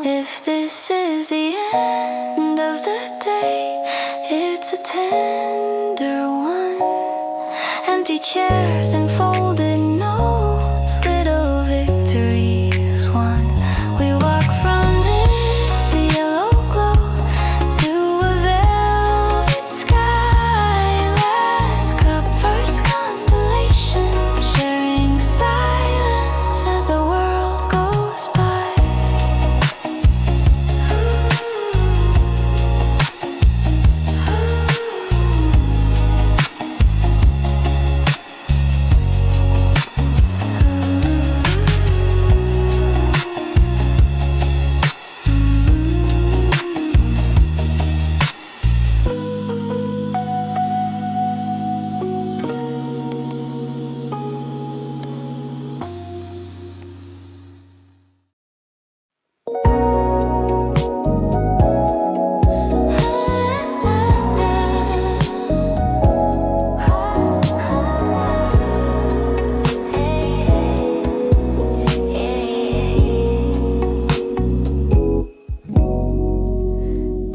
If this is the end of the day, it's a tender one. Empty chairs and folded notes, little victories won. We walk from this yellow glow to a velvet sky. Last cup, first constellation, sharing silence as the world goes by.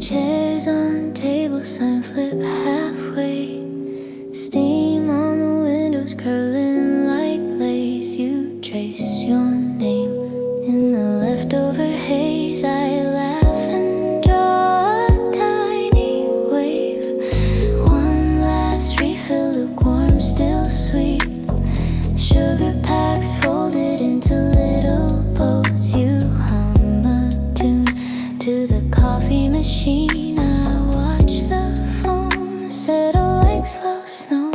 Chairs on tables, sign flip halfway. Steam on the windows, curling like lace. You trace your name in the leftover haze. I laugh and draw a tiny wave. One last refill, lukewarm, still sweet. Sugar packs folded into little boats. You hum a tune to the coffee machine. I watch the foam settle like slow snow.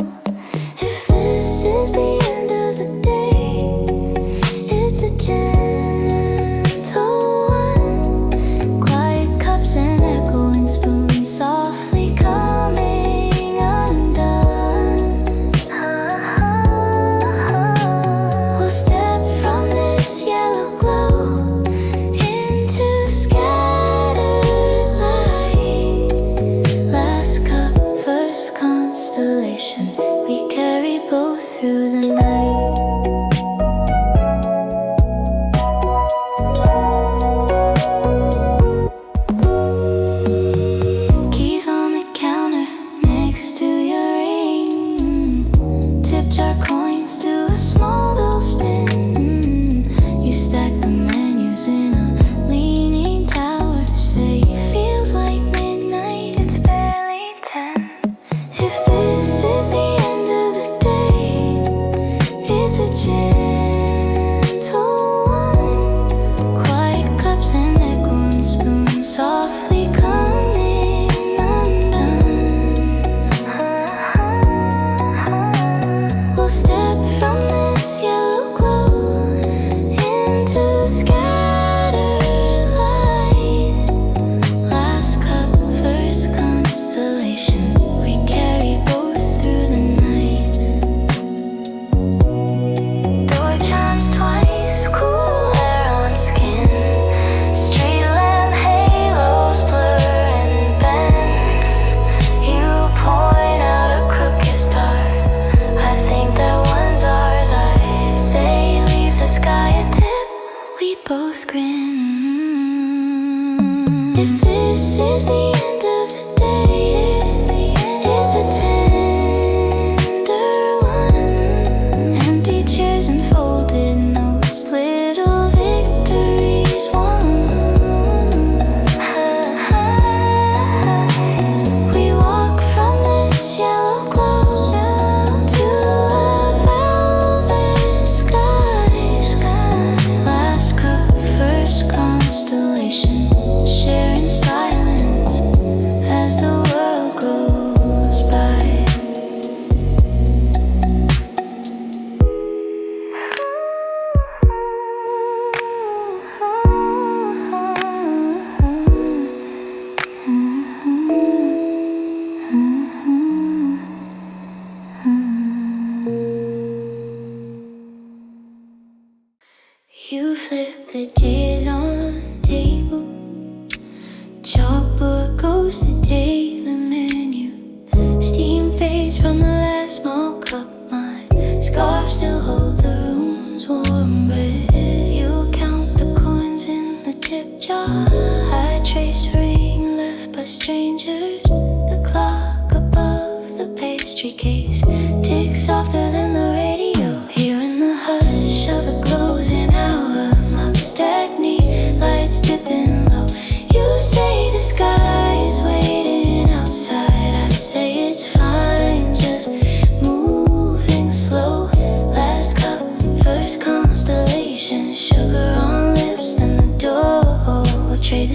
If this is the end of the day, it's a gentle one. Quiet cups and echoing spoons softly coming undone. We'll step from this yellow glow into scattered light. Last cup, first constellation, we carry both through the night. Keys on the counter next to your ring. Tip jar coins to a small doll spin. You stack the menus in a leaning tower. Say feels like midnight, it's barely 10. If this is the end of the day, it's a gentle one. Quiet cups and echoing spoons softly coming undone. We'll step from this yellow glow into scattered light. Last cup, first constellation, we carry both through the night. Door chimes twice, cool air on skin. Street lamp halos blur and bend. You point out a crooked star. I think that one's ours. I say leave the sky a tip. We both grin. If this is the end of the day, it's a tender one. Empty chairs and folded notes, little victories won. We walk from this yellow glow to a velvet sky. Last cup, first constellation, sharing silence as the world goes by. You flip the chairs on table. Chalkboard goes to take the menu. Steam fades from the last small cup. My scarf still holds the room's warm breath. You count the coins in the tip jar.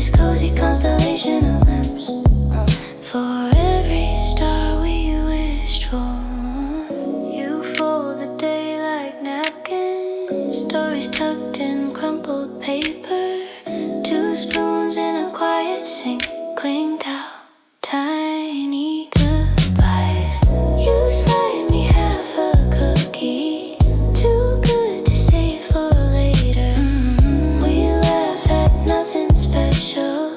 this cozy constellation of lamps for every star we wished for. You fold the day like napkins, stories tucked in crumpled paper. 2 spoons in a quiet sink clink out tiny goodbyes. You slide me half a cookie, too good to save for later. We laugh at nothing special,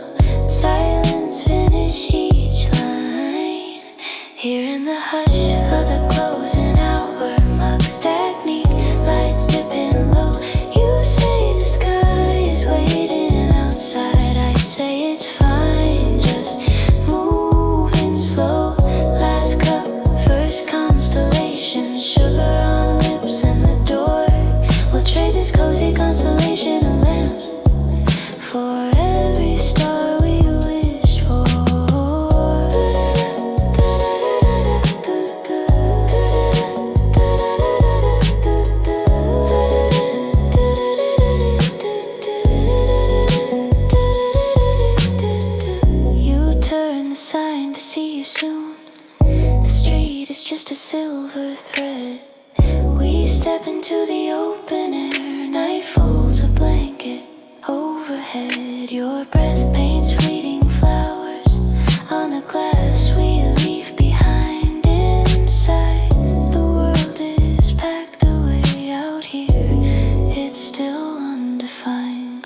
silence finish each line. Here in the hush of the closing hour, mugs stagnate, lights dipping low. You say the sky is waiting outside, I say it's fine, just moving slow. Last cup, first constellation, sugar on lips and the door. We'll trade this cozy constellation of lamps for every star we wish for. You turn the sign to see you soon. The street is just a silver thread. We step into the open air. Night folds a blanket overhead. Your breath paints fleeting flowers on the glass we leave behind. Inside, the world is packed away. Out here, it's still undefined.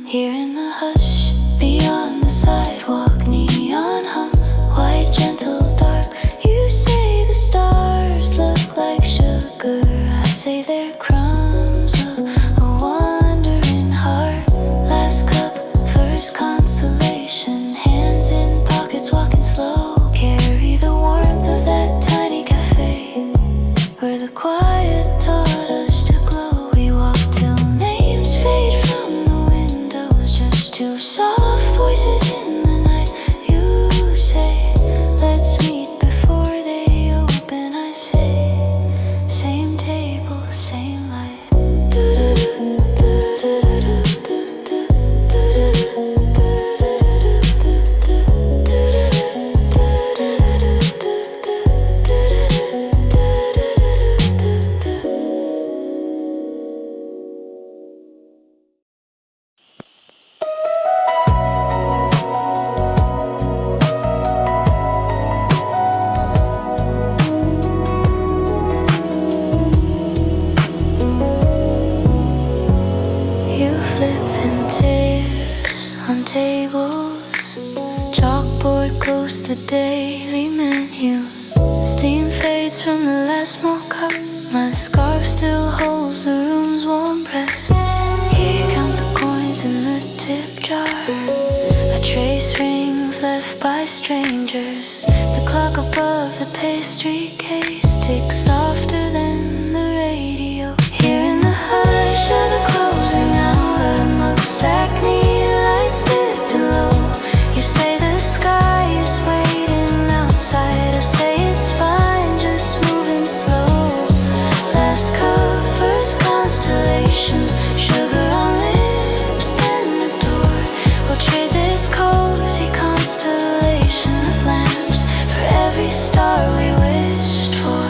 Here in the hush, beyond the sidewalk, neon hum, white, gentle, dark. You say the stars look like sugar, I say they're crumbs of a wandering heart. Last cup, first consolation, hands in pockets, walking slow. Carry the warmth of that tiny cafe where the quiet taught us to glow. We walk till names fade from the windows, just 2 soft voices in the night. You say, let's meet before they open. I say, same table, same light. You flip and tears on tables, chalkboard close to daily menu. Steam fades from the last mocha cup, my scarf still holds the room's warm breath. Here count the coins in the tip jar, I trace rings left by strangers. The clock above the pastry case ticks softer than the radio. Here in the hush of the closing hour, mugs stagnate, lights dipping low. You say the sky is waiting outside, I say it's fine, just moving slow. Last cup, first constellation, sugar on lips, then the door. We'll trade this cozy constellation of lamps for every star we wished for.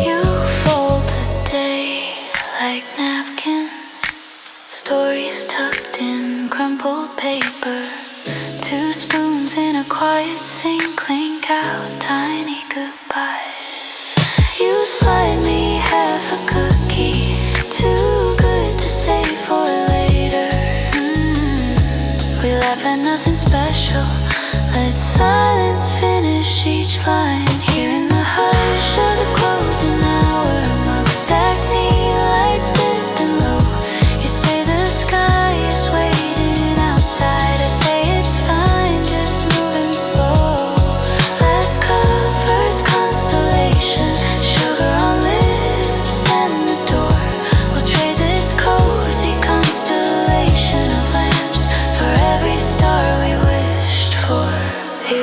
You fold the day like napkins, stories tucked in crumpled paper. 2 spoons in a quiet sink clink out tiny goodbyes. You slide me half a cookie, too good to save for later. We laugh at nothing special, let silence finish each line. Here in the hush of the closing hour, mugs stagnate, lights dipping low. You say the sky is waiting outside, I say it's fine, just moving slow. Last cup, first constellation, sugar on lips, then the door. We'll trade this cozy constellation of lamps for every star we wished for. You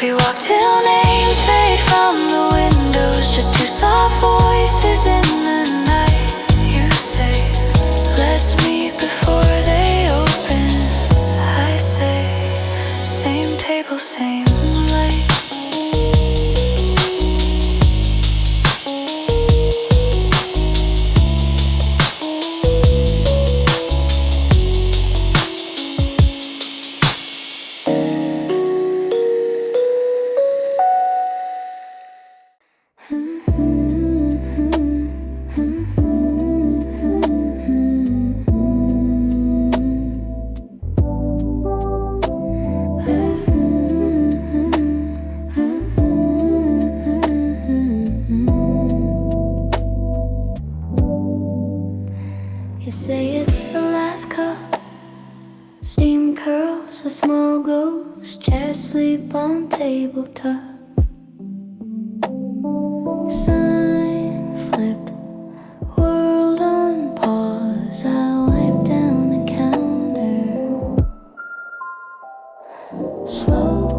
We walk till names fade from the windows, just two soft voices in the night. You say, let's meet before they open. I say, same table, same light. You say it's the last cup. Steam curls, a small ghost, chairs sleep on tabletop. Sign flipped, world on pause. I wipe down the counter. Slow,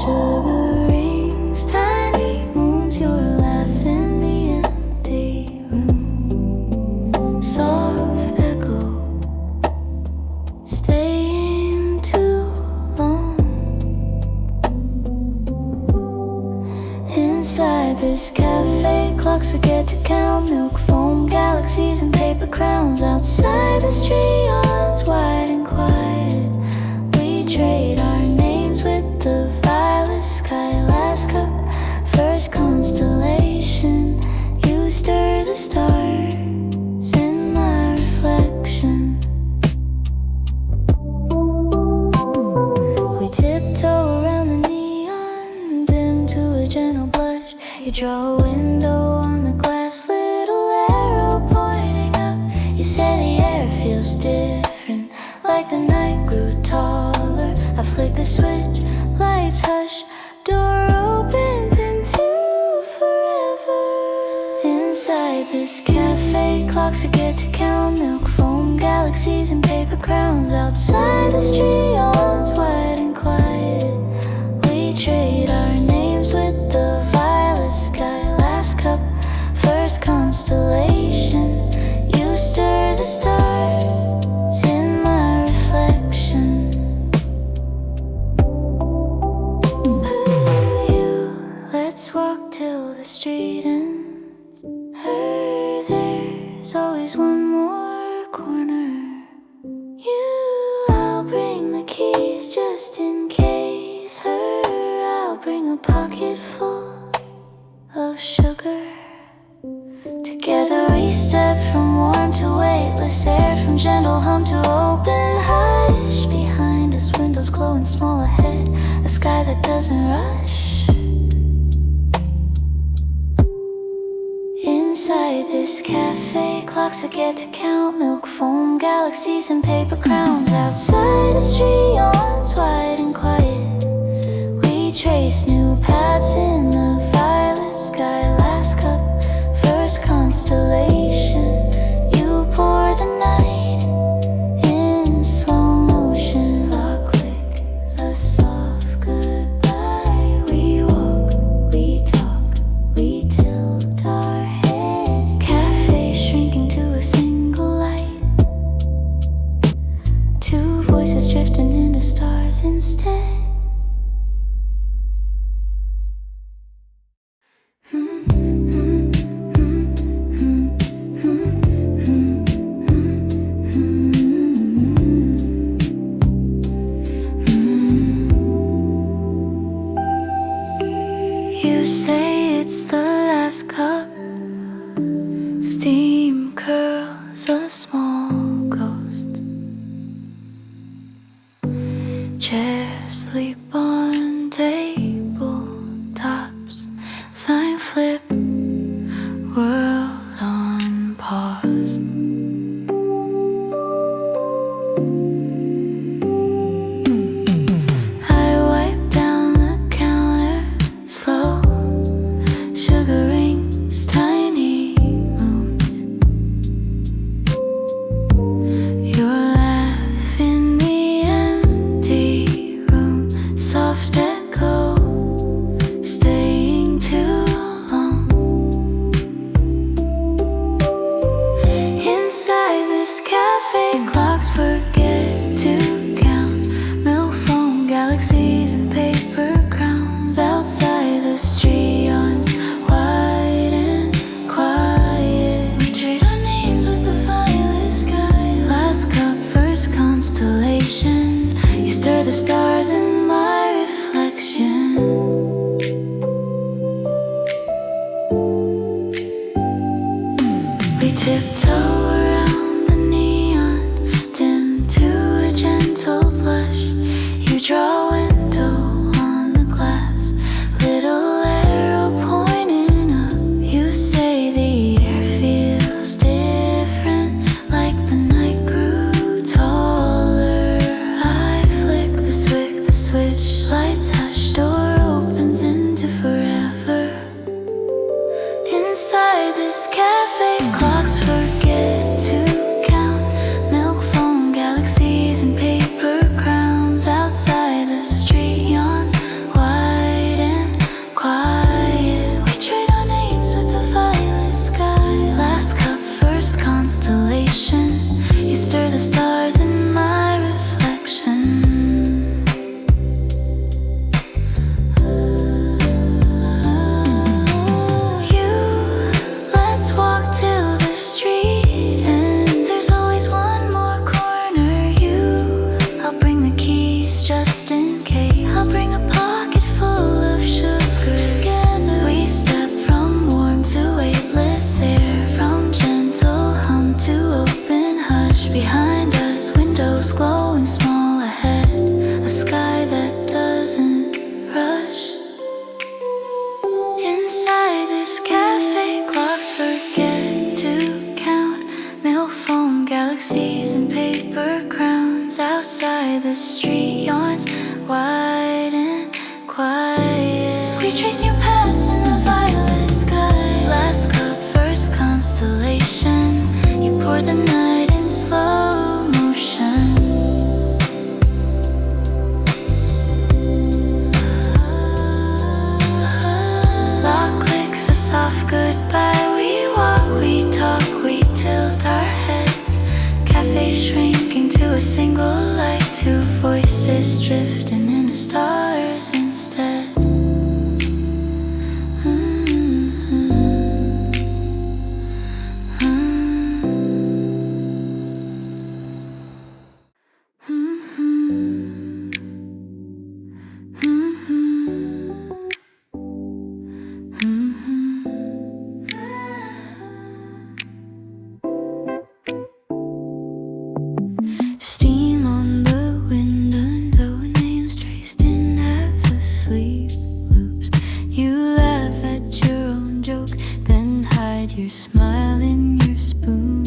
sugar rings, tiny moons. Your laugh in the empty room. Soft echo, staying too long. Inside this cafe, clocks forget to count. Milk foam galaxies and paper crowns. Outside the street yawns wide and quiet. We trade our names with the violet sky. Last cup, first constellation. You stir the stars in my reflection. We tiptoe around the neon, dim to a gentle blush. You draw a window on the glass, little arrow pointing up. You say the air feels different, like the night grew taller. I flick a switch, lights hush, door opens into forever. Inside this cafe, clocks forget to count. Milk foam galaxies and paper crowns. Outside the street yawns wide and quiet. We trade our names with the violet sky. Last cup, first constellation. You stir the stars in my reflection. Let's walk till the street ends. Her, there's always one more corner. You, I'll bring the keys just in case. Her, I'll bring a pocket full of sugar. Together we step from warm to weightless air, from gentle hum to open hush. Behind us windows glowing small ahead, a sky that doesn't rush. Inside this cafe, clocks forget to count. Milk foam galaxies and paper crowns. Outside the street yawns wide and quiet. We trace new paths in the violet sky. Last cup, first constellation. You pour the night in slow motion. Clock click, the soft goodbye. We walk, we talk, we tilt our heads. Cafe shrinking to a single light. Two voices drifting into stars instead. You say it's the last cup. Steam curls, a small ghost. Chairs sleep on tabletops. Sign flip, world on pause. I wipe down the counter, slow. Sugar rings, tiny moons. Your laugh in the empty room, soft echo. tiptoe around the neon, dim to a gentle blush. You draw a window on the glass, little arrow pointing up. You say the air feels different, like the night grew taller. I flick the switch, lights hush, door opens into forever. Inside this cafe, clocks forget to count. Milk foam galaxies and paper crowns. Outside the street yawns, wide and quiet. We trade our names with the violet sky. Last cup, first constellation. You stir the stars in my reflection. Let's walk till the street end. There's always one more corner. I'll bring the keys just in case. I'll bring a pocket full of sugar. Together we step from warm to weightless air, from gentle hum to open hush. Behind us, windows glowing small ahead, a sky that doesn't rush. Inside this cafe, clocks forget to count. Milk foam galaxies and paper crowns. Outside the street yawns, wide and quiet. We trace new paths in the violet sky. Last cup, first constellation. You pour the night in slow motion. Lock clicks, a soft goodbye. We walk, we talk, we tilt our heads. Cafe shrinking to a single light. Two voices drifting into stars instead. Steam on the window, names traced in half asleep loops. You laugh at your own joke, then hide your smile in your spoon.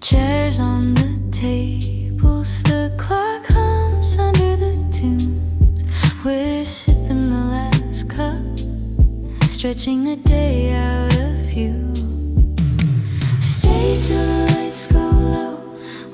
Chairs on the tables, the clock hums under the tunes. We're sipping the last cup, stretching the day out of view. Stay till the lights go low,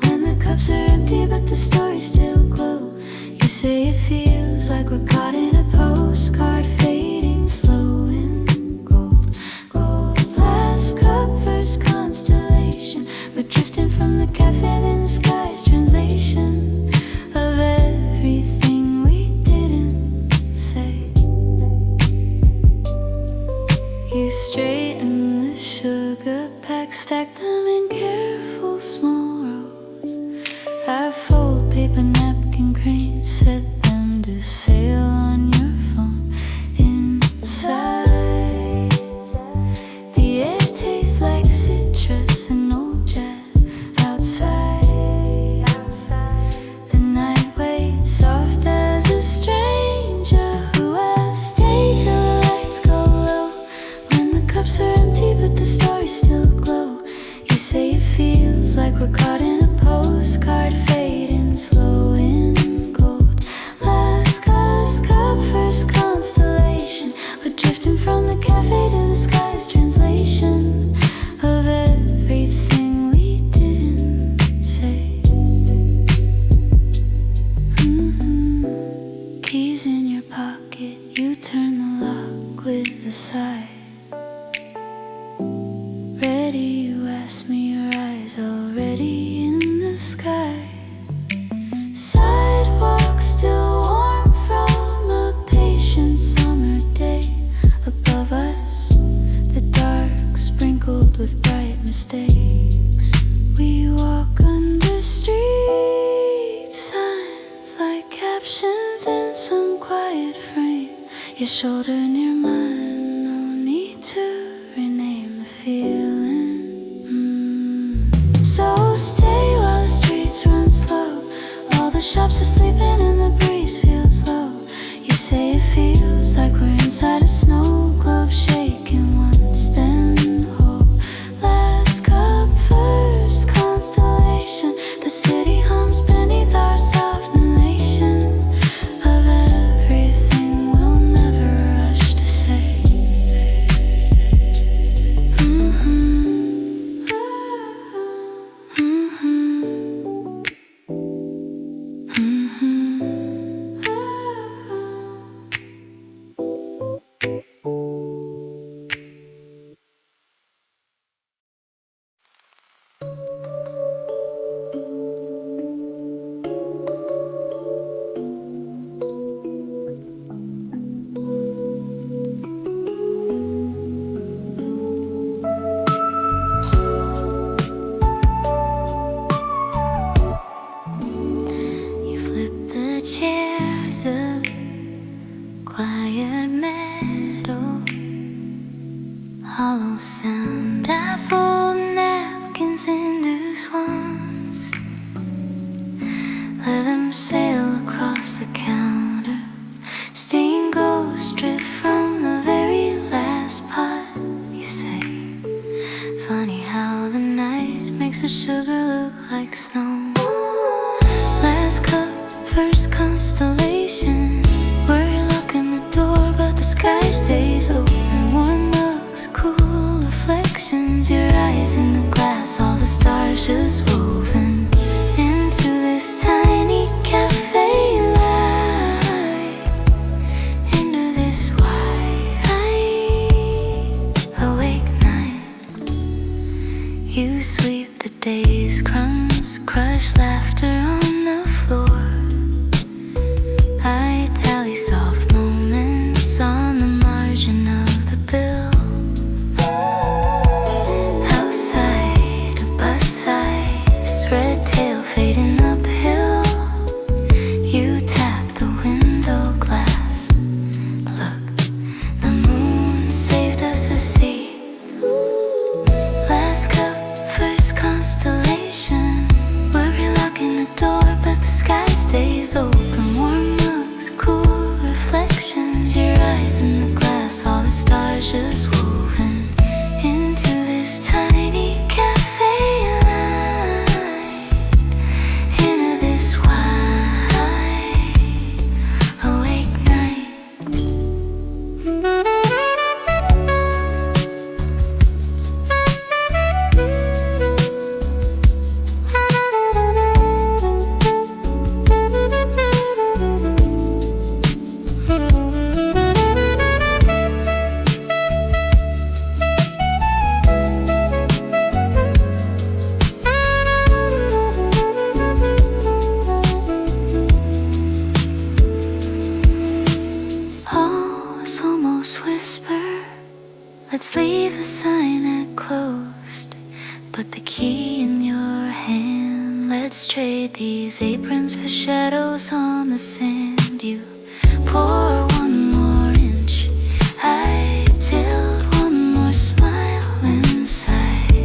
when the cups are empty but the stories still glow. You say it feels like we're caught in a postcard, fading slow in gold. Gold, last cup, first constellation. We're drifting from the cafe, then the sky's translation of everything we didn't say. You straighten the sugar pack, stack them in careful small rows. I fold paper napkin cranes, set them to sail on your phone. Inside, the air tastes like citrus and old jazz. Outside, the night waits soft as a stranger who has stayed till the lights go low, when the cups are empty but the stories still glow. You say it feels like we're caught in a postcard, fading slow in gold. Last cup, first constellation. We're drifting from the cafe to the sky's translation of everything we didn't say. Keys in your pocket, you turn the lock with a sigh. Ready, you ask me, your eyes already in the sky. Sidewalk still warm from a patient summer day. Above us, the dark sprinkled with bright mistakes. We walk under street signs like captions in some quiet frame. Your shoulder near mine, no need to rename the feeling. say it feels like we're inside a snow globe, shaking once then whole. Last cup, first constellation. The city hums beneath our soft elation of everything we'll never rush to say. Chairs of quiet metal, hollow sound. I fold napkins into swans, let them sail across the counter. Stain ghosts drift from the very last pot. You say, funny how the night makes the sugar look like snow. Last cup, first constellation. We're locking the door, but the sky stays open. Warm looks, cool reflections. Your eyes in the glass, all the stars just woven into this tiny cafe light, into this wide awake night. You sweep the day's crumbs, crush laughter on the floor. I tally soft moments on the margin of the bill. Outside, a bus size, red tail fading uphill. You tap the window glass. Look, the moon saved us a seat. Last cup, first constellation. We're relocking the door, but the sky stays open. Warm cool reflections, your eyes in the glass, all the stars just woven into this tiny cafe light, into this wide awake night. Let's leave the sign at closed, put the key in your hand. Let's trade these aprons for shadows on the sand. You pour one more inch, I tilt one more smile inside.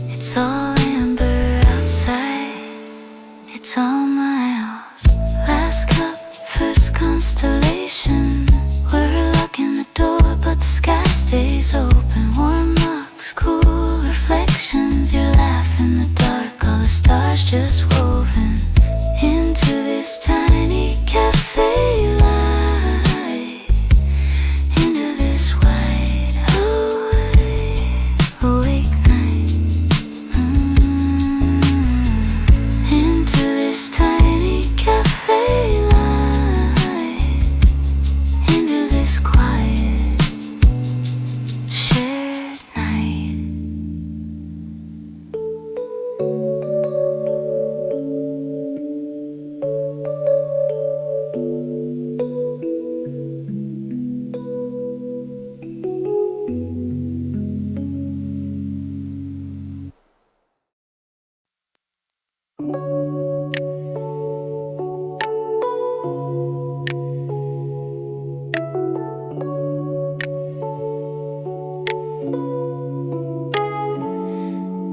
It's all amber outside, it's all miles. Last cup, first constellation. We're locking the door, but the sky stays open. Warm looks, cool reflections. Your laugh in the dark, all the stars just woven into this tiny cafe light, into this wide awake night, into this tiny cafe light, into this quiet shared night.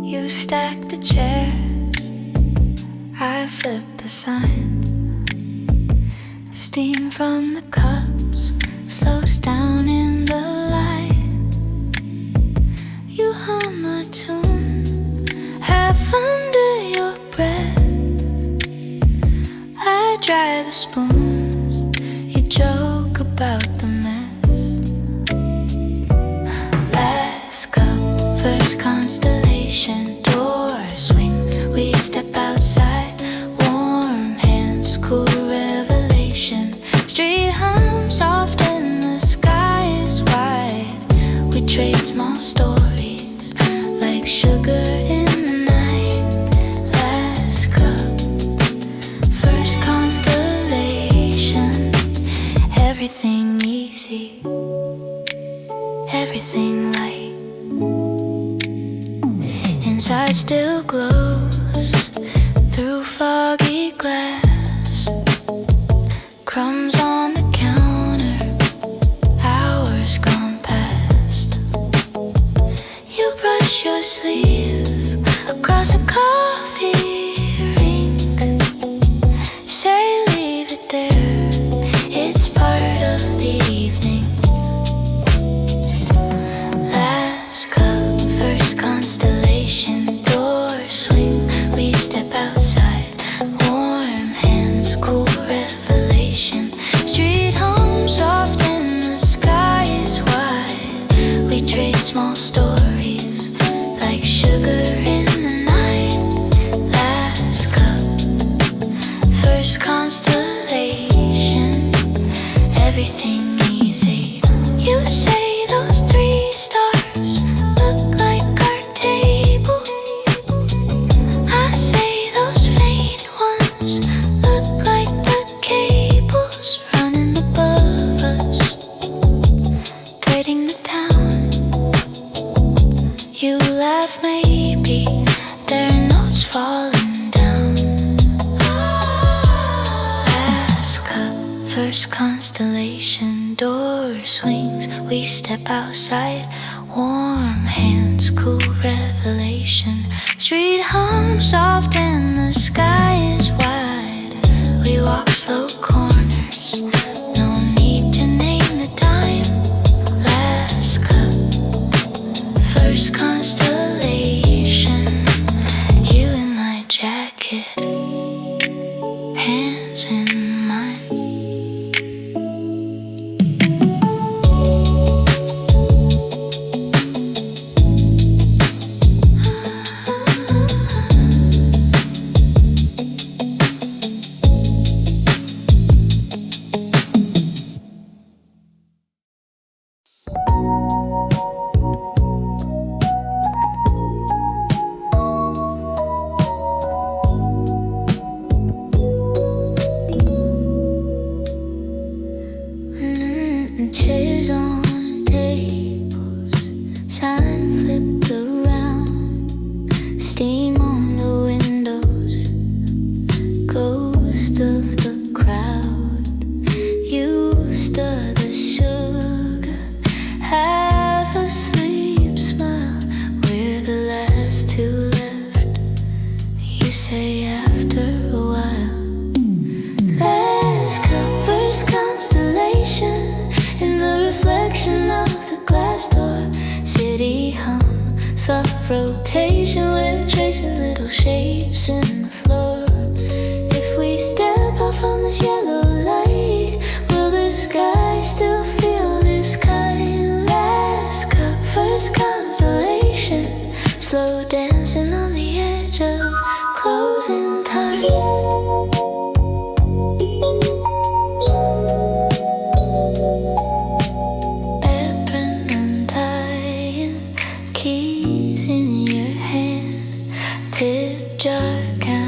You stack the chairs, I flip the sign. Steam from the cups slows down in the light. You hum a tune, half under your breath. I dry the spoons, you joke about the mess. Last cup, first constellation, door swings, we step outside. Warm hands, cool revelation. Street hum soft and the sky is wide. We trade small stories like sugar in the night. Last cup, first constellation. Everything easy, everything light. Inside still glows through foggy glass. Crumbs on the counter, hours gone past. You brush your sleeve across a coffee rink. Say leave it there, it's part of the evening. Last cup, first constellation, door swings, we step outside. Warm hands, cool revelation. Street home soft and the sky is wide. We trade small stories like sugar in the night. Last cup, first constellation. Everything easy. You say those 3 stars look like our table. I say those faint ones look like the cables running above us, threading the town. You laugh, maybe there are notes falling down. Last cup, first constellation, door swings, we step outside. Warm hands, cool revelation. Street hum soft and the sky is wide. We walk slow corners, no need to name the time. Last cup, first constellation. You in my jacket, hands in mine. Chairs on tables, sign flipped around. Steam on the windows, ghost of the crowd. You stir the sugar, half asleep smile. We're the last 2 left, you say after a while. Last cup, first constellation. In the reflection of the glass door, city hum, soft rotation. We're tracing little shapes in the floor. If we step out from this yellow light, will the sky still feel this kind? Last cup, first constellation, slow dancing on the edge of closing time. Keys in your hand, tip jar count.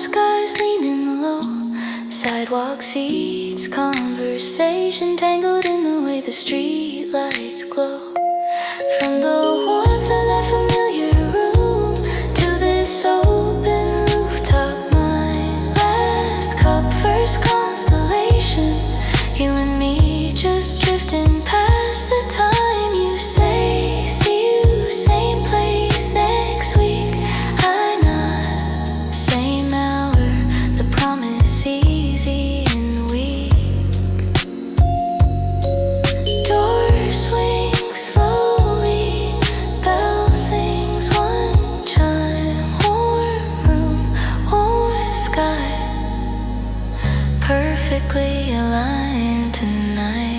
skies leaning low, sidewalk seats, conversation tangled in the way the street lights glow. From the warmth of that familiar room to this open rooftop, my last cup, first constellation, you and me just drifting past the time. You say, see you, same place next week. I nod, same hour, the promise easy and weak. Door swings slowly, bell sings one chime. Warm room, warm sky, perfectly aligned tonight.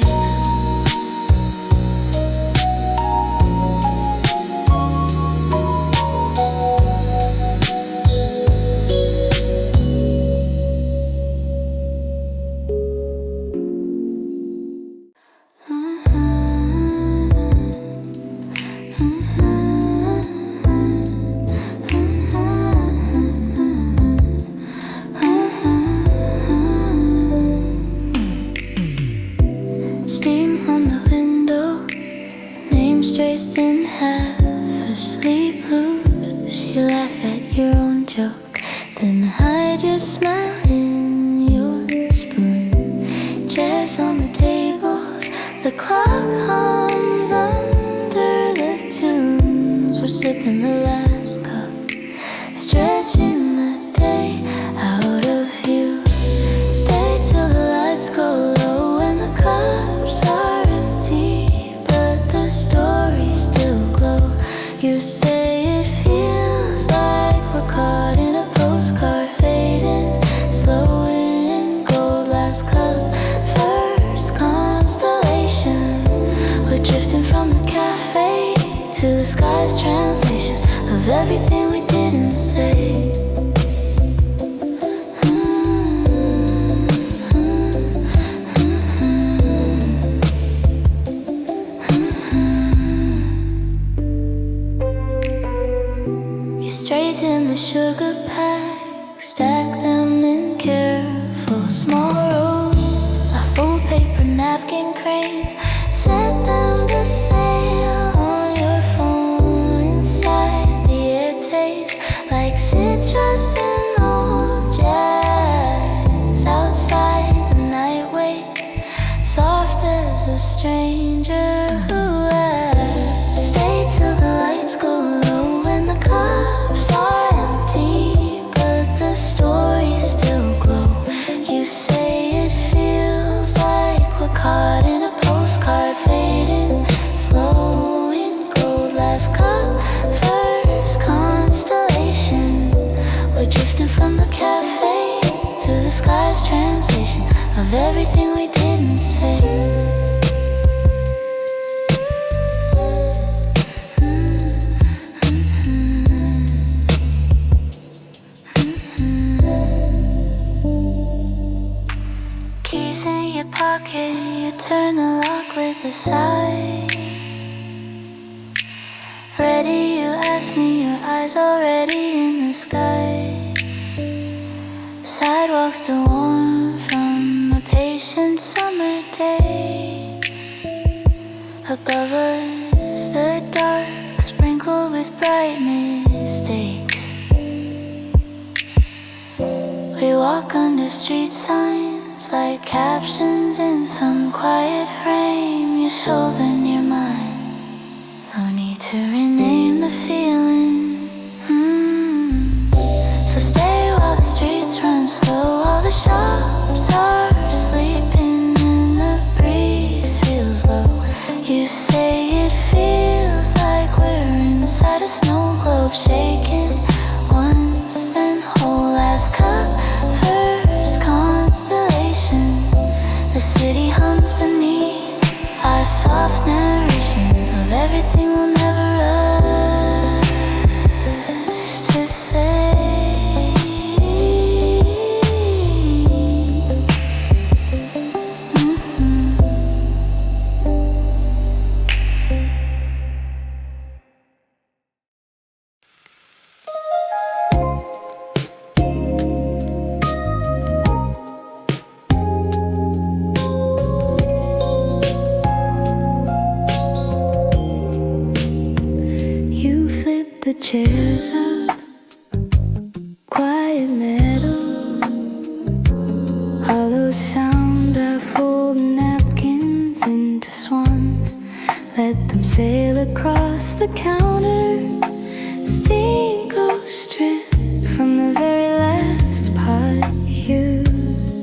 Steam on the window, names traced in half asleep blues. You laugh at your own joke, then hide your smile in your spoon. Chairs on the tables, the clock hums under the tunes. We're sipping the last cup, stretching the day out of view. Stay till the lights go low and the cups are empty, but the stories still glow. You say it feels like we're caught in a postcard, fading slow in gold. Last cup, first constellation. We're drifting from the cafe to the sky's translation of everything we didn't say. You straighten the sugar pack, stack them in careful small rows. Our full paper napkin cranes, set them to sail on your phone. Inside the air tastes like citrus and old jazz. Outside the night waits, soft as a stranger who asks. Stay till the lights go low and the cups are empty, but the stories still glow. You say it feels like we're caught in a postcard, fading slow in gold. Last cup, first constellation. We're drifting from the cafe to the sky's translation of everything we didn't say. Keys in your pocket, you turn the lock with a sigh. Ready, you ask me, your eyes already in the sky. Sidewalks still warm from a patient summer day. Above us, the dark sprinkled with bright mistakes. We walk under street signs like captions in some quiet frame. Your shoulder near mine, no need to rename the feeling. So stay while the streets run slow, while the shops are sleeping and the breeze feels low. You say it feels like we're inside a snow globe, shaking once then whole. Last cup, first constellation. The city hums beneath our soft narration of everything we'll never velvet meadow, hollow sound. I fold napkins into swans, let them sail across the counter. Steam goes strip from the very last pot. You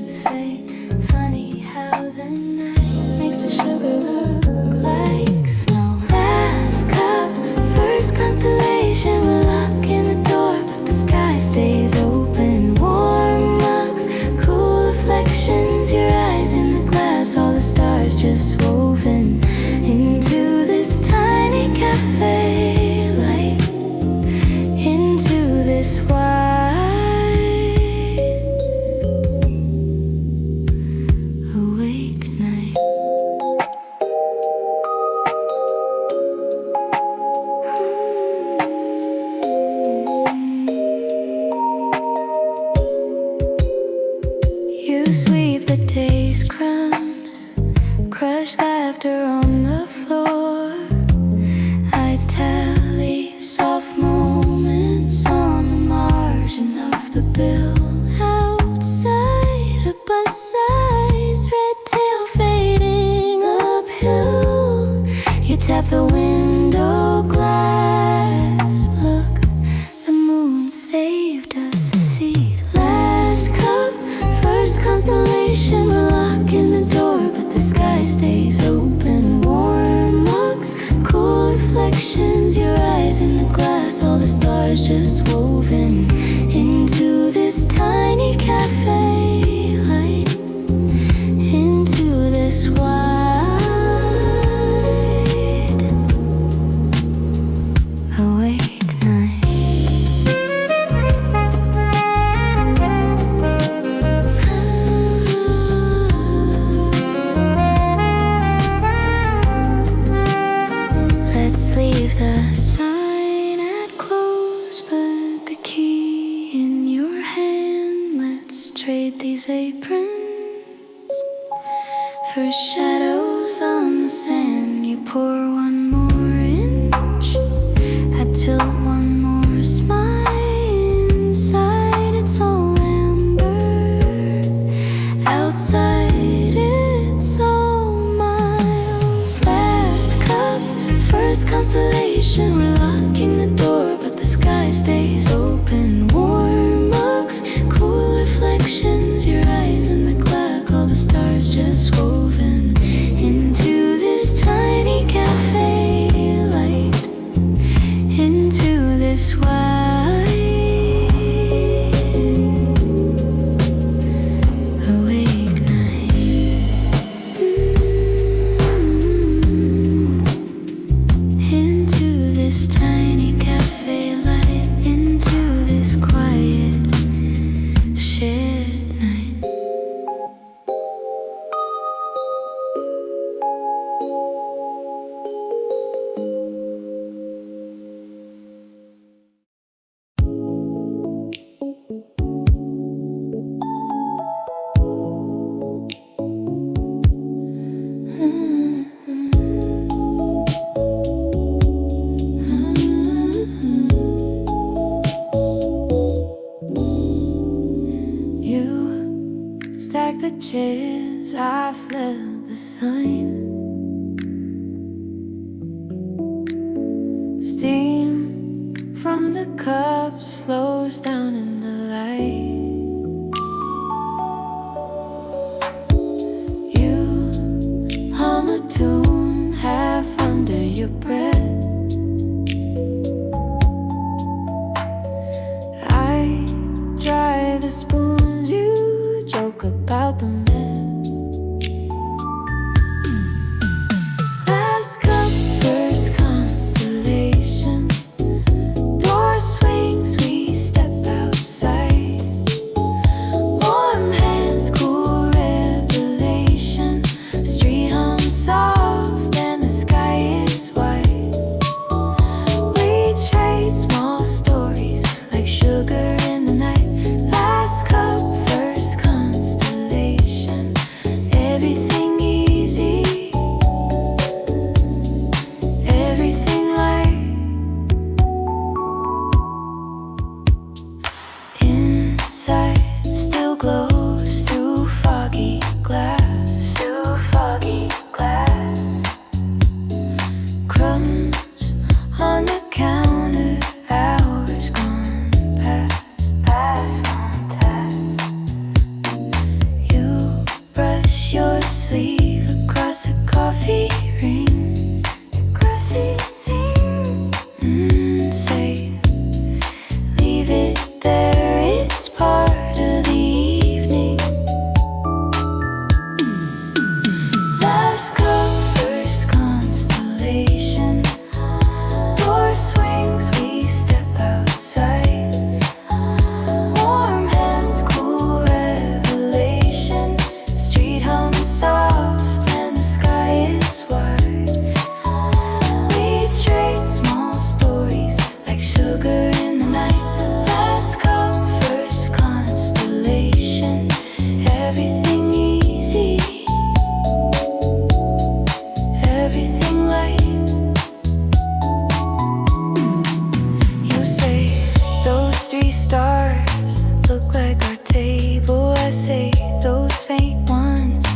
say, funny how the night makes the sugar look like snow. Last cup, first constellation. We're locking the door, but the sky stays open. Warm mugs, cool reflections, your eyes in the glass, all the stars just woven into this tiny cafe light, into this wide awake night. You sweep the day's crumbs, crush laughter on the floor. I tally soft moments on the margin of the bill. Outside, a bus size red tail fading uphill. You tap the window glass. Look, the moon saved us a seat. Last cup, first constellation. We're locking the door, but the sky stays open. Warm mugs, cool reflections, your eyes in the glass, all the stars just woven into this tiny cafe light, into this wide awake night. Let's leave the sign at close, but the key in your hand. Let's trade these aprons for shadows on the sand. You pour one more inch, I tilt one more smile. Inside it's all amber, outside it's all miles. Last cup, first constellation. We're locking the door, but the sky stays open. Warm mugs, cool reflections, your eyes in the clock, all the stars just woven into this tiny cafe light, into this wide awake night. Into this tiny cafe light, into this quiet shared night. You stack the chairs, I flip the sign. Steam from the cup slows down in the light. You hum a tune half under your breath. I dry the spoons, you joke about the mess. Last cup, first constellation. Door swings, we step outside. Warm hands, cool revelation. Street hums soft and the sky is white. We trade small stories like sugar in the night. Last cup, first constellation. outside still glows through foggy glass. Crumbs on the counter, hours gone past. You brush your sleeve across a coffee ring. Say, leave it there, it's part of the evening. Last cup, first constellation. Door swings, we step outside. Warm hands, cool revelation. Street hums soft and the sky is wide. We trade small stories like sugar in the night. Last cup, first constellation. Everything easy, everything light. You say those three stars look like our table. I say those faint ones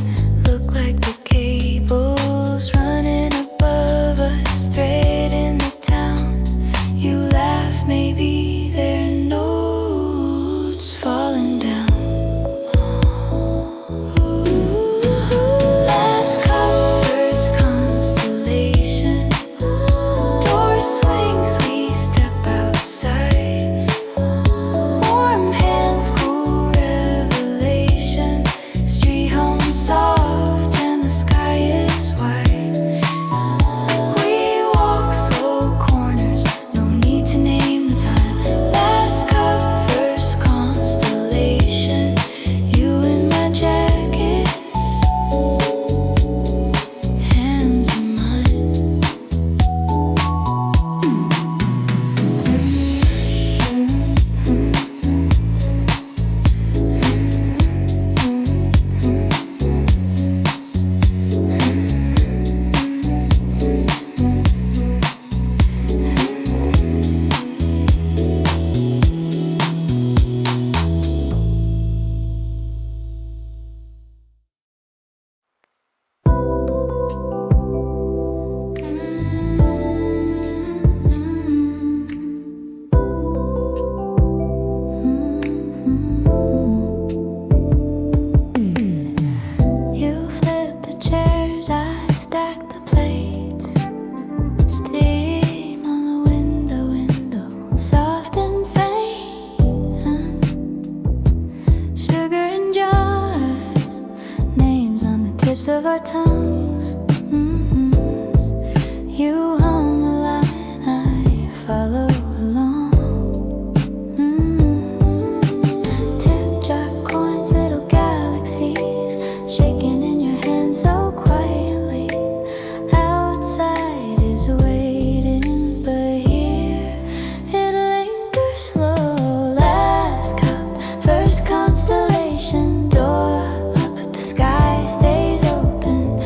look like the cables running above us, threading the town. You laugh, maybe they're notes falling down. Last cup, first constellation. Door swings, we step outside. Warm hands, cool revelation. Street hums soft and the sky is white. We walk slow corners, no need to name the time. Last cup, first constellation. You in my jacket, hands in mine. You flip the chairs, I stack the plates. Steam on the window, soft and faint. Sugar in jars, names on the tips of our tongues. You hum the line, I follow along. Tip jar coins, little galaxies, shaking in your hand so quietly. Outside is waiting, but here it lingers slow. Last cup, first constellation. Door up, but the sky stays open.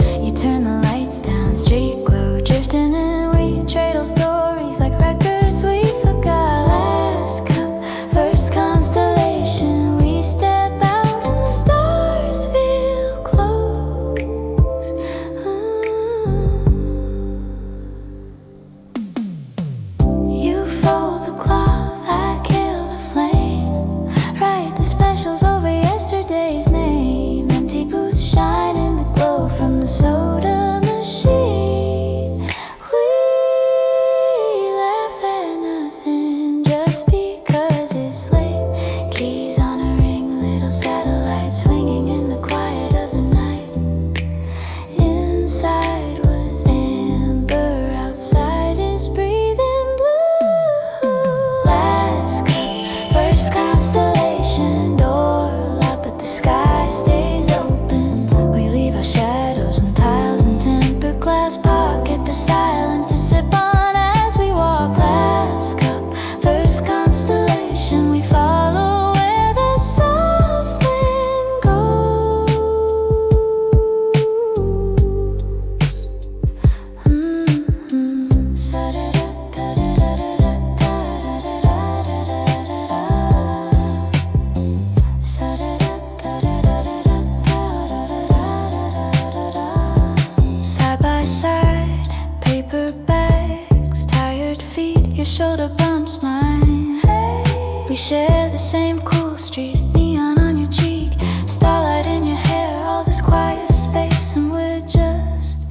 same cool street, neon on your cheek, starlight in your hair, all this quiet space, and we're just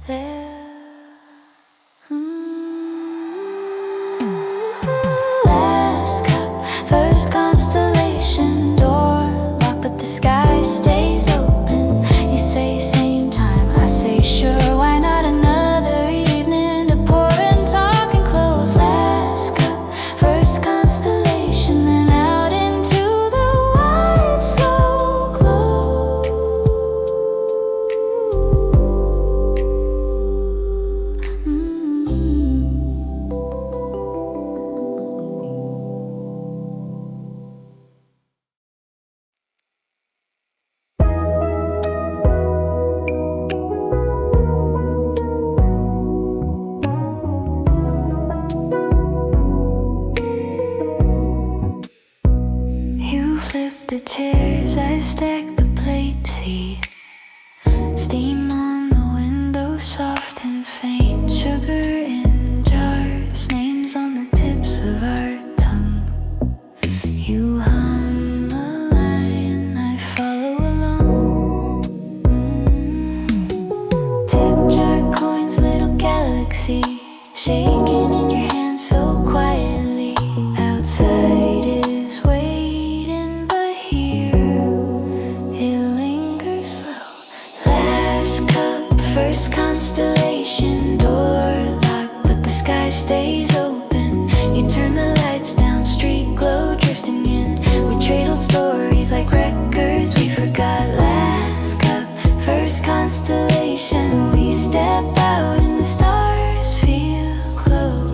there. Last cup, first constellation, door locked, but the sky stays open. You say same time, I say sure, why not another evening to pour and talk and close. Last cup, first constellation, then out into the white slow glow. You flip the chairs, I stack the plates, see steam on the window, soft and faint, sugar in jars, names on the tips of our tongue. You hum a line, I follow along. Tip jar coins, little galaxy, shaking in your hand so quietly. Outside is waiting, but here it lingers slow. Last cup, first constellation, door locked, but the sky stays open. You turn the lights down, street glow drifting in. We trade old stories like records we forgot. Last cup, first constellation, we step out and the stars feel close.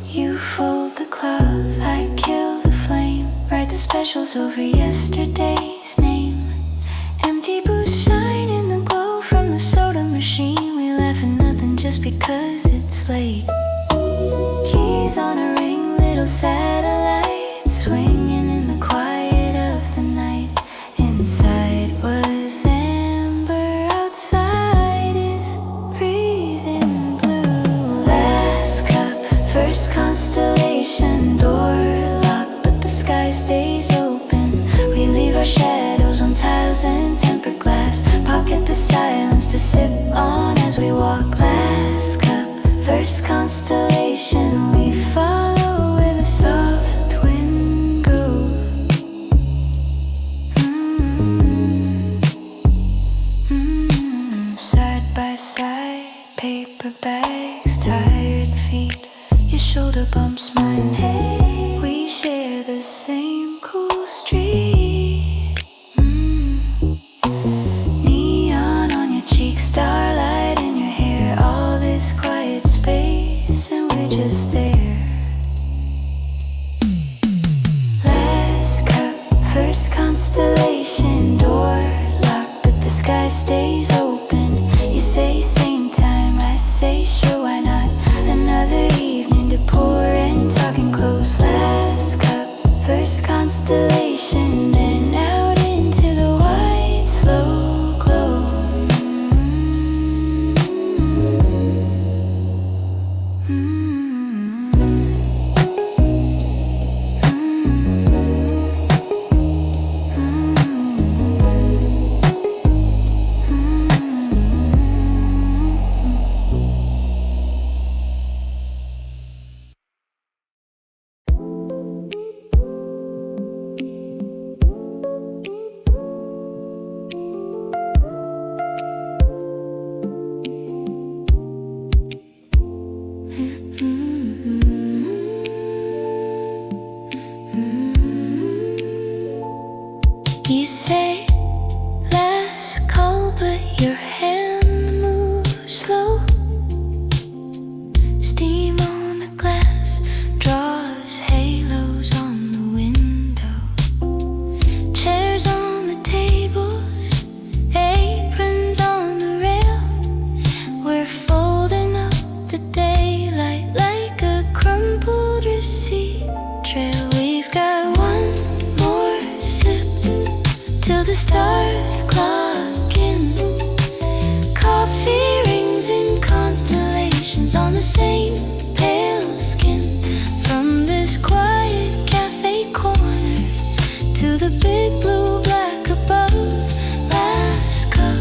You fold the cloth, I kill the flame, write the specials over yesterday's name. Empty booths shine in the glow from the soda machine. We laugh at nothing just because it's late. Keys on a ring, little satellite swinging in the quiet of the night. Inside was amber, outside is breathing blue. Last cup, first constellation, door locked, but the sky stays open. We leave our shadows on tiles and tempered glass, pocket the silence to sip on as we walk. Last cup, first constellation, we follow where the soft wind goes. Side by side, paper bags, tired feet, your shoulder bumps mine. Hey, we share the same cool street. Neon on your cheek, starlight in your hair, all this quiet space, and we're just there. Last cup, first constellation, door locked, but the sky stays open. You say same time, I say sure, why not another evening to pour and talk and close. Last cup, first constellation, then out into the white slow glow. You say last call, but your hand moves slow. Steam on the glass draws halos on the window. Chairs on the tables, aprons on the rail. We're folding up the daylight like a crumpled receipt trail. We've got one more sip till the stars clock in. Coffee rings in constellations on the same pale sky. to the big blue black above. Last cup,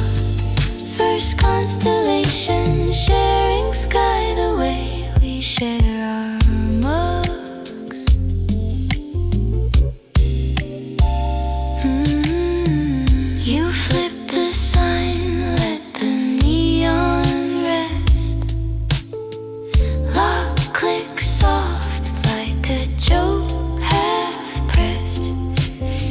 first constellation, sharing sky the way we share our mugs. You flip the sign, let the neon rest. Lock click soft like a joke half pressed.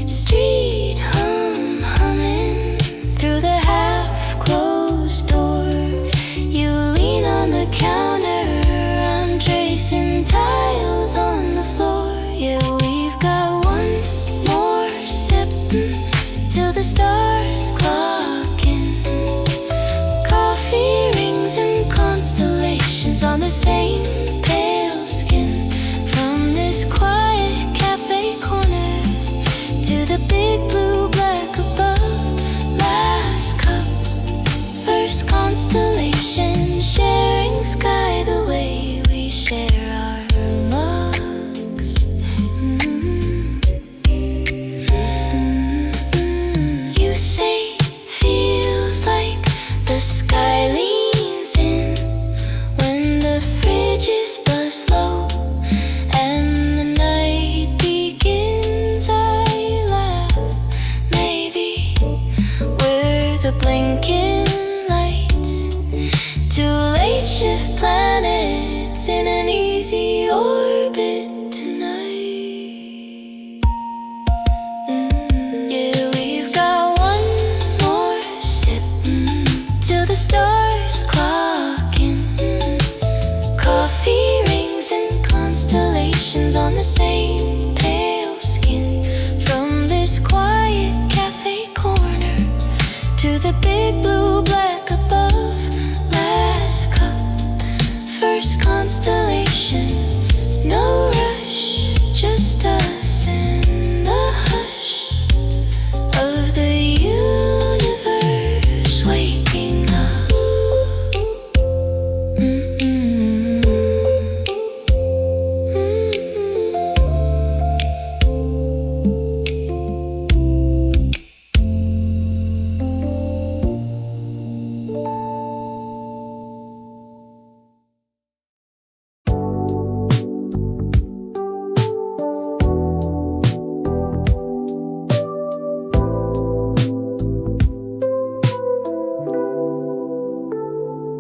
Street humming through the half closed door. You lean on the counter, I'm tracing tiles on the floor. Yeah, we've got one more sip till the stars clock in. Coffee rings and constellations on the same pale skin. From this quiet cafe corner to the big blue black above. Last cup, first constellation, sharing sky the way we share our mugs. You say feels like the sky leans in when the fridges buzz low and the night begins. I laugh, maybe we're the blinking lights, two late shift planets in an easy orbit tonight. Yeah, we've got one more sip till the stars clock in. Coffee rings and constellations on the same pale skin. From this quiet cafe corner to the big blue black above. Last cup, first constellation, no rush, just us and the hush of the universe waking up.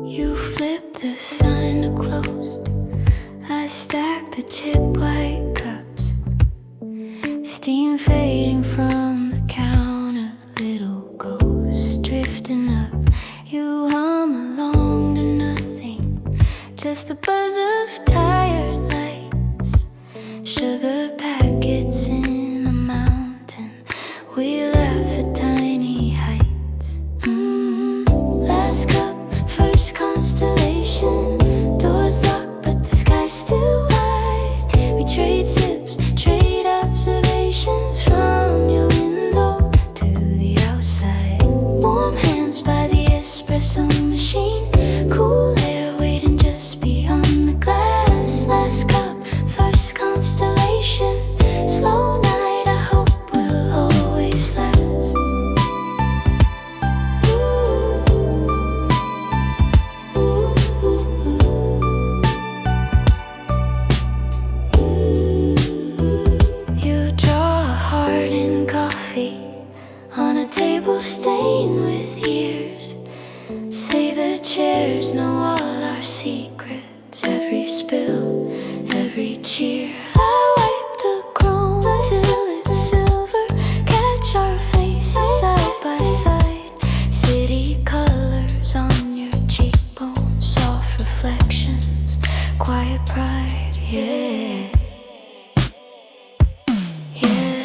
You flip the sign to closed. I stack the chip white cups. Steam fading from the counter. Little ghosts drifting up. You hum along to nothing. Just the buzz of tired lights. Sugar packets in a mountain. We laugh at tiny heights. Last cup, first constellation. Doors locked, but the sky's still wide. We trade sips, trade observations from your window to the outside. Warm hands by the espresso machine. Cool air waiting just beyond the glass. Last cup, first constellation. Slow night, I hope will always last. You draw a heart in coffee on a table stained with years. Say the chairs know all our secrets. Every spill, every cheer. I wipe the chrome till it's silver. Catch our faces side by side. City colors on your cheekbones. Soft reflections, quiet pride, yeah. Yeah.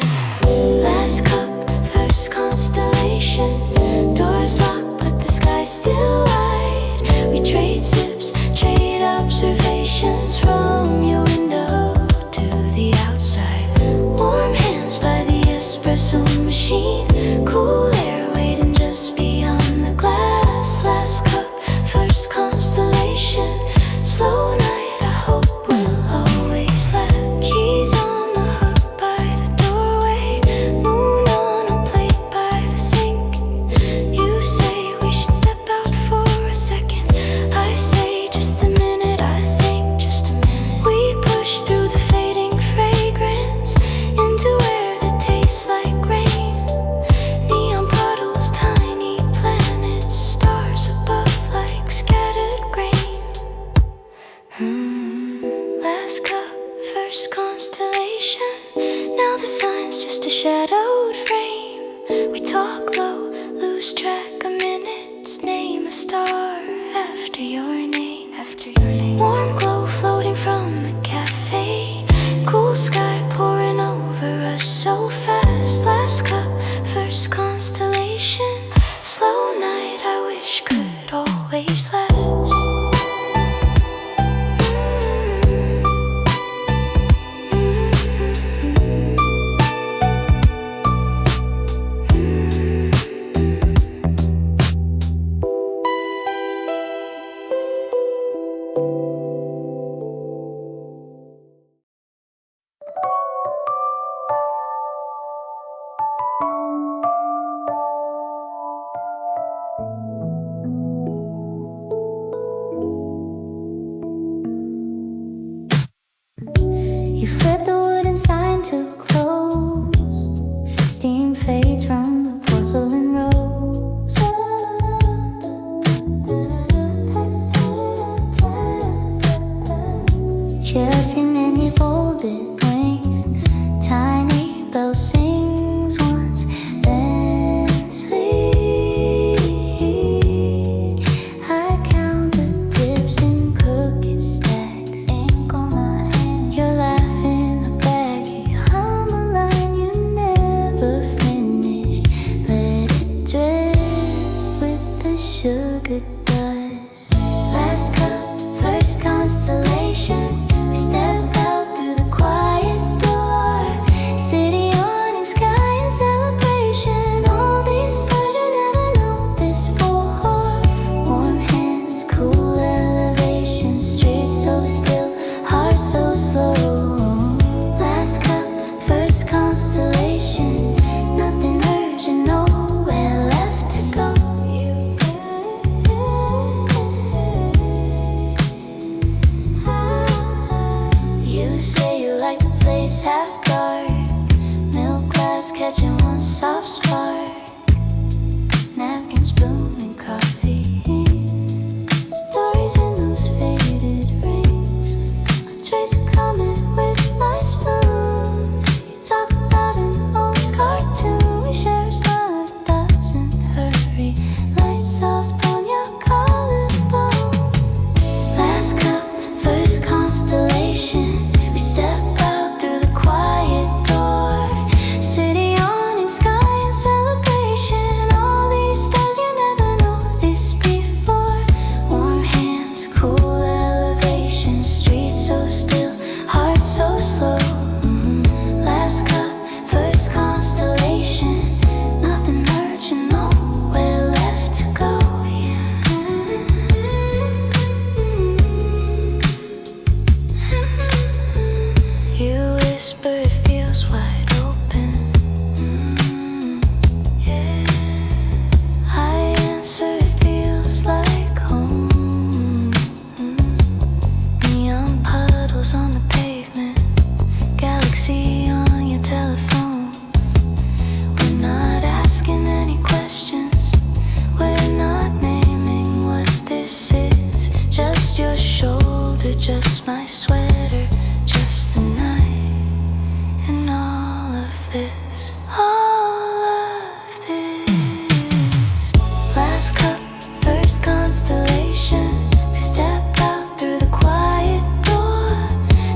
Last cup, first constellation. Doors locked, but the sky's still wide. We trade sips, trade observations from your window to the outside. Warm hands by the espresso machine. Cool air waiting just beyond the glass. Last cup, first constellation. Slow night, I hope will always last. Keys on the hook by the doorway. Moon just a shadowed frame. We talk low, lose track of minutes. Name a star after your name. Warm glow floating from the cafe. Cool sky pouring over us so fast. Last cup, first constellation. Slow night I wish could always last. You flip the wooden sign to close. Steam fades from the porcelain rose. Just an any folded wings. Tiny bell sings once, then sleep. I count the dips and cookie stacks. Ink on my hand. You're laughing the back. You hum a line you never finish. Let it drip with the sugar dust. Last cup, first constellation. We step out through the quiet door. City on in sky in celebration. All these stars you never noticed before. Warm hands, cool elevation. Streets so still, heart so slow. Last cup, first constellation. Nothing urgent, nowhere left to go. You say you like the place half dark. Milk glass catching one soft spark. Napkins blooming coffee. Stories in those faded rings. A trace of comment with my spoon. You talk about an old cartoon. We share a smile that doesn't hurry. Light soft on your collarbone. Last cup, first constellation. We step out through the quiet door. City on in sky in celebration. All these stars you never noticed before. Warm hands, cool elevation. Streets so still, heart so slow. Last cup, first constellation. Nothing urgent, nowhere left to go. You whisper it feels wide open. Yeah. I answer it feels like home. Neon puddles on the pavement. Galaxy on your telephone. We're not asking any questions. We're not naming what this is. Just your shoulder, just my sweater, just the night, and all of this, all of this. Last cup, first constellation. We step out through the quiet door.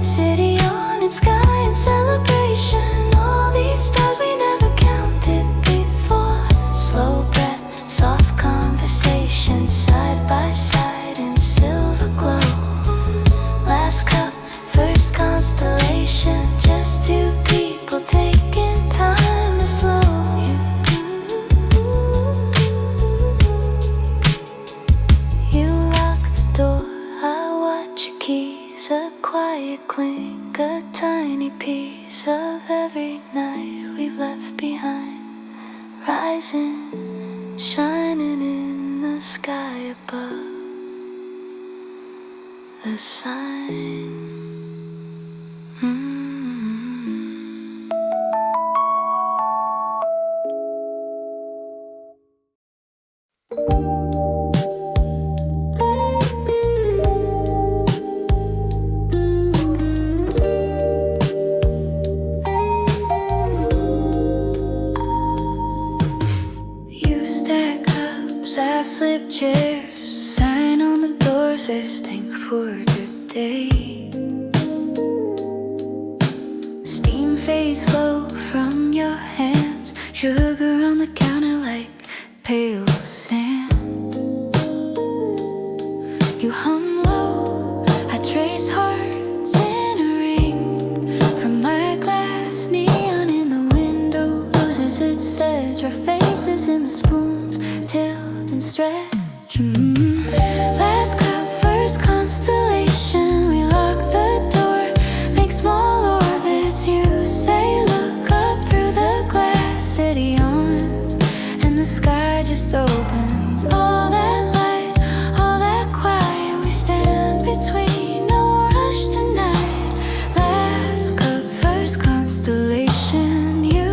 City on in sky in celebration. All these stars we never counted before. Slow breath, soft conversation. Side by side in silver glow. Last cup, first constellation. Just two people taking time to slow. You lock the door, I watch your keys. A quiet clink, a tiny piece of every night we've left behind. Rising, shining in the sky above. The sign. flip chairs, sign on the door says thanks for today. Steam fades slow from your hands, sugar on the counter like pale sand. You hum low, I trace hearts in a ring from my glass. Neon in the window loses its edge. Our faces in the spoons tilt and stretch. Last cup, first constellation. We lock the door, make small orbits. You say look up through the glass. City yawns and the sky just opens. All that light, all that quiet. We stand between, no rush tonight. Last cup, first constellation. You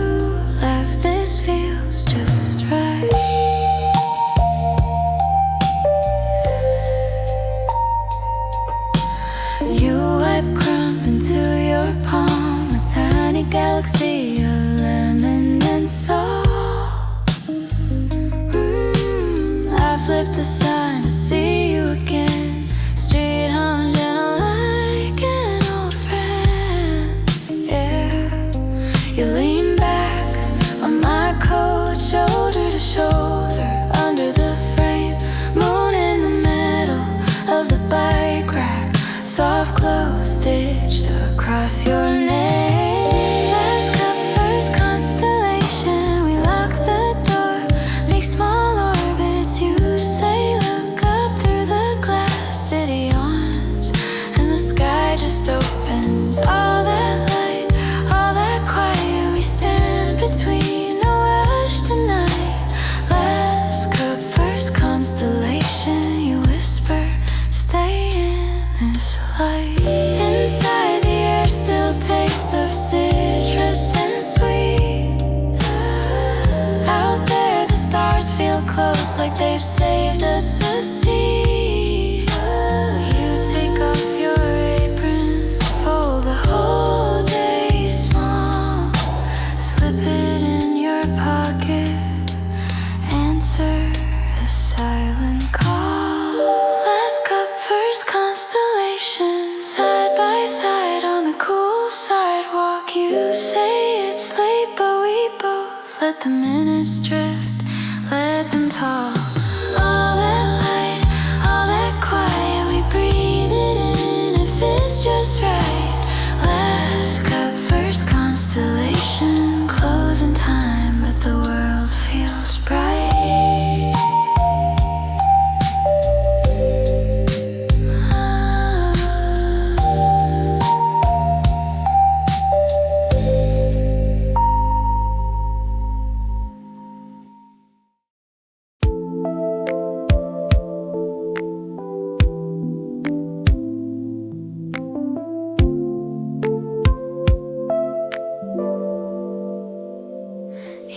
laugh, this feels just right. You wipe crumbs into your palm, a tiny galaxy of lemon and salt. I flip the sign to see you again. Street hums gentle like an old friend. Yeah, you lean back on my coat, shoulder to shoulder, under the frame. Moon in the middle of the bike rack, soft glow stitched across your name. Last cup, first constellation. We lock the door, make small orbits. You say look up through the glass. City yawns and the sky just opens. All that light, all that quiet. We stand between, no rush tonight. Last cup, first constellation. You whisper, stay in this light. Inside the air still tastes of citrus and sweet. Out there the stars feel close, like they've saved us a seat. You take off your apron, fold the whole day small, slip it in your pocket, answer a silent call. Last cup, first constellation. Side by side on the cool sidewalk. You say it's late, but we both let the minutes drift, let them talk. All that light, all that quiet. We breathe it in if it's just right. Last cup, first constellation. Closing time, but the world feels bright.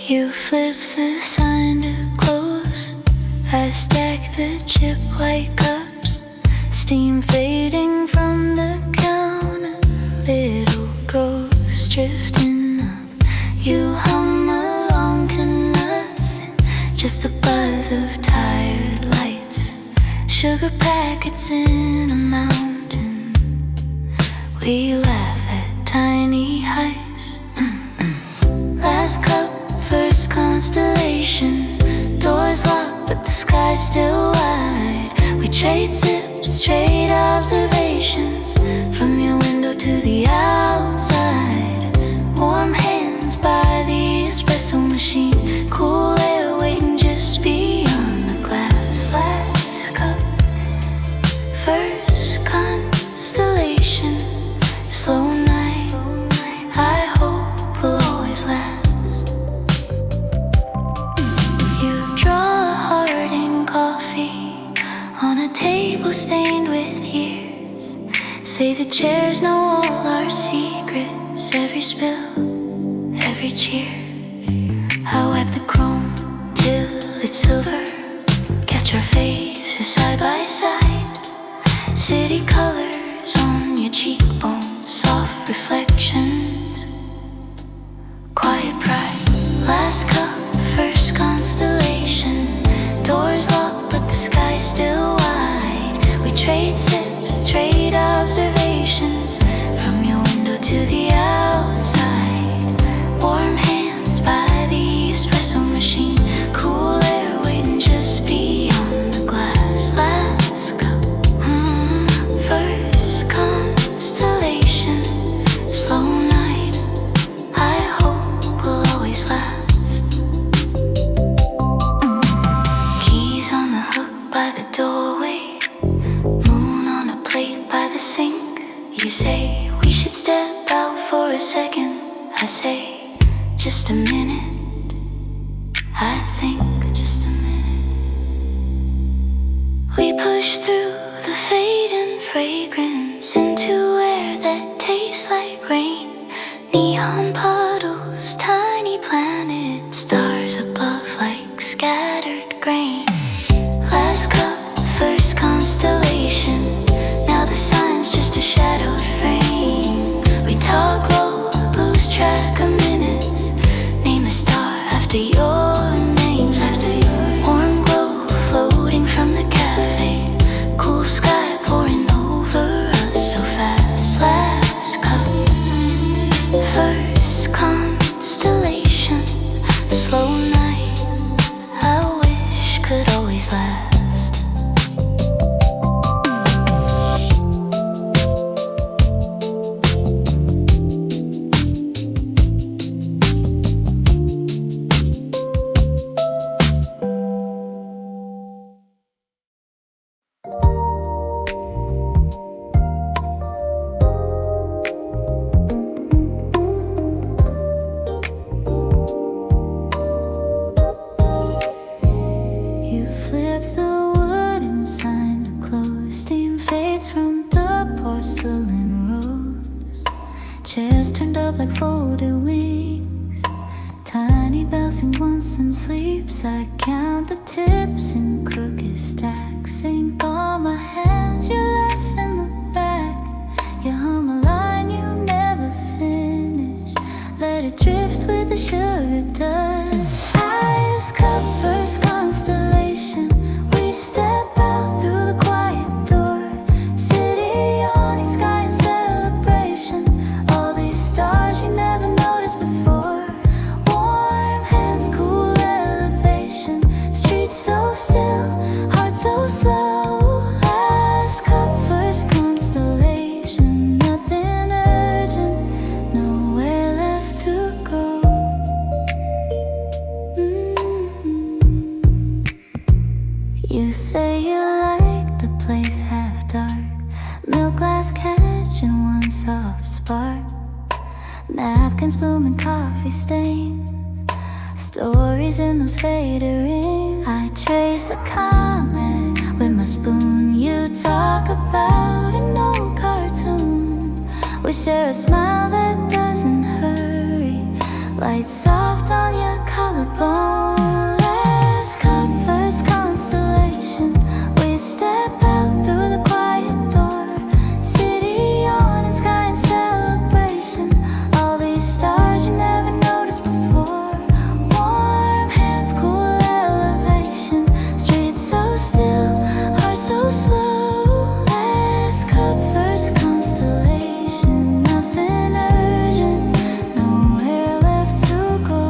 You flip the sign to close. I stack the chip white cups, steam fading from the counter. Little ghosts drifting up. You hum along to nothing, just the buzz of tired lights. Sugar packets in a mountain. We laugh at tiny heights. Last cup, first constellation. Doors locked, but the sky's still wide. We trade sips, trade observations, from your window to the outside. Warm hands by the espresso machine, cool air waiting just beyond the glass. Last cup, first constellation. Slow night, I hope will always last. On a table stained with years, say the chairs know all our secrets. Every spill, every cheer. I wipe the chrome till it's silver, catch our faces side by side. City colors on your cheekbones, soft reflections, quiet pride. Last cup, first constellation. Doors locked, but say, just a minute. I think just a minute. We push through the fading fragrance into air that tastes like rain. Neon puddles, tiny planets, stars above like scattered grain. Last cup, first constellation. Now the sign's just a shadowed frame. We talk low, lose track of minutes. Name a star after your name. Warm glow floating from the cafe. Cool sky pouring over us so fast. Last cup, first constellation. Slow night, I wish could always last. You flip the wooden sign to close. Steam fades from the porcelain rose. Chairs turned up like folded wings. Tiny bells sing once and sleeps. I count the tips in crooked stacks. Ink on my hands, you laugh in the back. You hum a line you never finish. Let it drift with the sugar dust. Eyes cup, first constellation. We step out through the quiet door. City yawning, sky in celebration. All these stars you never noticed before. Warm hands, cool elevation. Streets so still, heart so slow. Last cup, first constellation. Nothing urgent, nowhere left to go. You say you like the place half dark. Milk glass catching one soft spark. Napkins blooming, coffee stains. Stories in those faded rings. I trace a comment with my spoon. You talk about an old cartoon. We share a smile that doesn't hurry. Light soft on your collarbone. Last cup, first constellation. We step out through the quiet door. City yawning, sky in celebration. All these stars you never noticed before. Warm hands, cool elevation. Streets so still, heart so slow. Last cup, first constellation. Nothing urgent, nowhere left to go.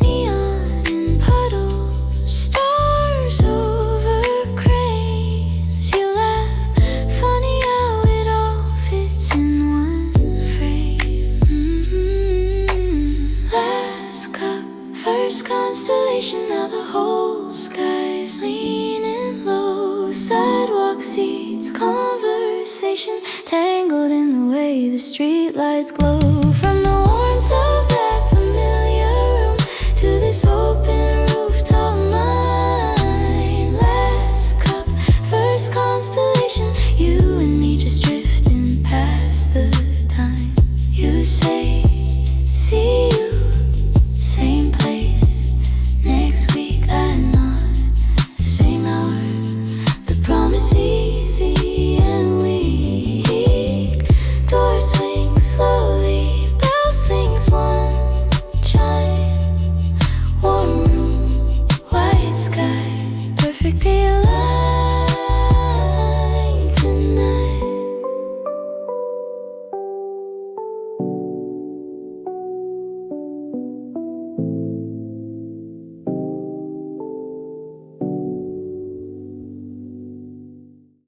Neon in puddles, stars over cranes. You laugh, funny how it all fits in one frame. Last cup, first constellation. Now the whole sky's leaning low. Sidewalk seats, conversation tangled in the way the streetlights glow.